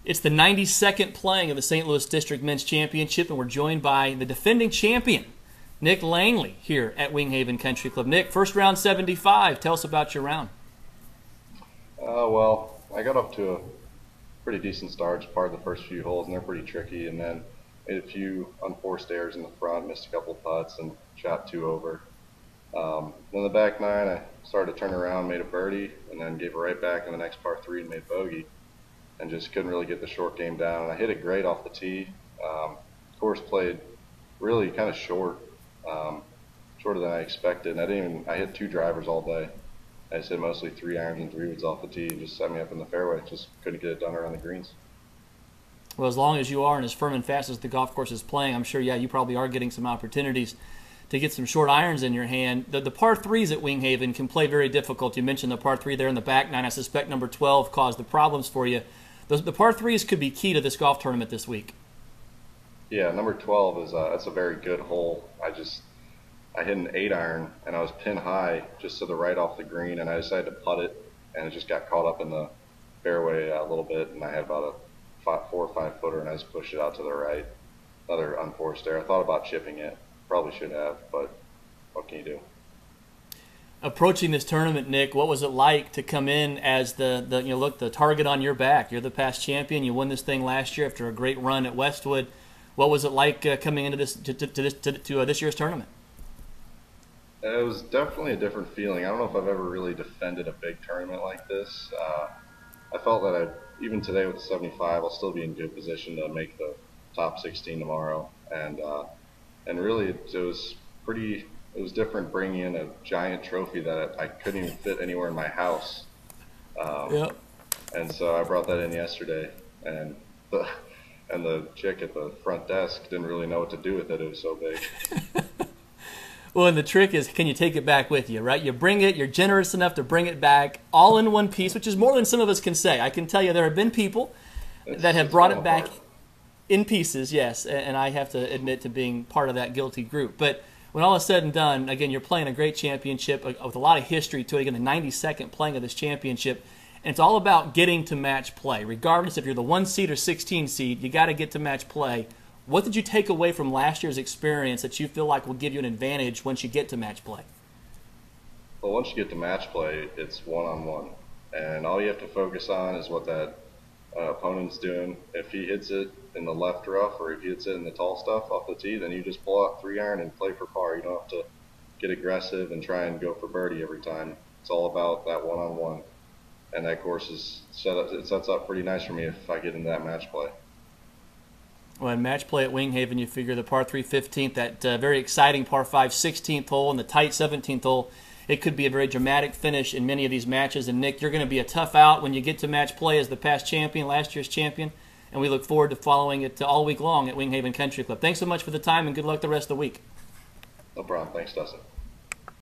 It's the 92nd playing of the St. Louis District Men's Championship, and we're joined by the defending champion, Nick Langley, here at WingHaven Country Club. Nick, first round 75. Tell us about your round. Well, I got off to a pretty decent start, just part of the first few holes, and they're pretty tricky, and then made a few unforced errors in the front, missed a couple of putts, and shot 2 over. Then the back 9, I started to turn around, made a birdie, and then gave it right back in the next par 3 and made bogey, and just couldn't really get the short game down. And I hit it great off the tee. Course played really kind of short, shorter than I expected, and I hit 2 drivers all day. I just hit mostly 3 irons and 3 woods off the tee, and just set me up in the fairway. Just couldn't get it done around the greens. Well, as long as you are and as firm and fast as the golf course is playing, I'm sure, yeah, you probably are getting some opportunities to get some short irons in your hand. The par 3s at WingHaven can play very difficult. You mentioned the par 3 there in the back 9. I suspect number 12 caused the problems for you. The par 3s could be key to this golf tournament this week. Yeah, number 12 is that's a very good hole. I hit an 8-iron, and I was pin high just to the right off the green, and I decided to putt it, and it just got caught up in the fairway a little bit, and I had about a 4 or 5 footer, and I just pushed it out to the right. Another unforced error. I thought about chipping it. Probably should have, but what can you do? Approaching this tournament, Nick, what was it like to come in as the target on your back? You're the past champion. You won this thing last year after a great run at Westwood. What was it like coming into this this year's tournament? It was definitely a different feeling. I don't know if I've ever really defended a big tournament like this. I felt that even today with the 75, I'll still be in good position to make the top 16 tomorrow, and really it was different bringing in a giant trophy that I couldn't even fit anywhere in my house. Yep. And so I brought that in yesterday, and the chick at the front desk didn't really know what to do with it. It was so big. Well, and the trick is, can you take it back with you, right? You bring it, you're generous enough to bring it back all in one piece, which is more than some of us can say. I can tell you there have been people that have brought it back in pieces, yes, and I have to admit to being part of that guilty group. But when all is said and done, again, you're playing a great championship with a lot of history to it. Again, the 92nd playing of this championship, and it's all about getting to match play. Regardless if you're the 1 seed or 16 seed, you got to get to match play. What did you take away from last year's experience that you feel like will give you an advantage once you get to match play? Well, once you get to match play, it's one-on-one, and all you have to focus on is what that opponent's doing. If he hits it in the left rough, or if he hits it in the tall stuff off the tee, then you just pull out 3-iron and play for par. You don't have to get aggressive and try and go for birdie every time. It's all about that one-on-one, and that course is it sets up pretty nice for me if I get into that match play. Well, in match play at WingHaven, you figure the par 3 15th, that very exciting par 5 16th hole, and the tight 17th hole, it could be a very dramatic finish in many of these matches. And Nick, you're going to be a tough out when you get to match play as the past champion, last year's champion, and we look forward to following it all week long at WingHaven Country Club. Thanks so much for the time, and good luck the rest of the week. No problem. Thanks, Dustin.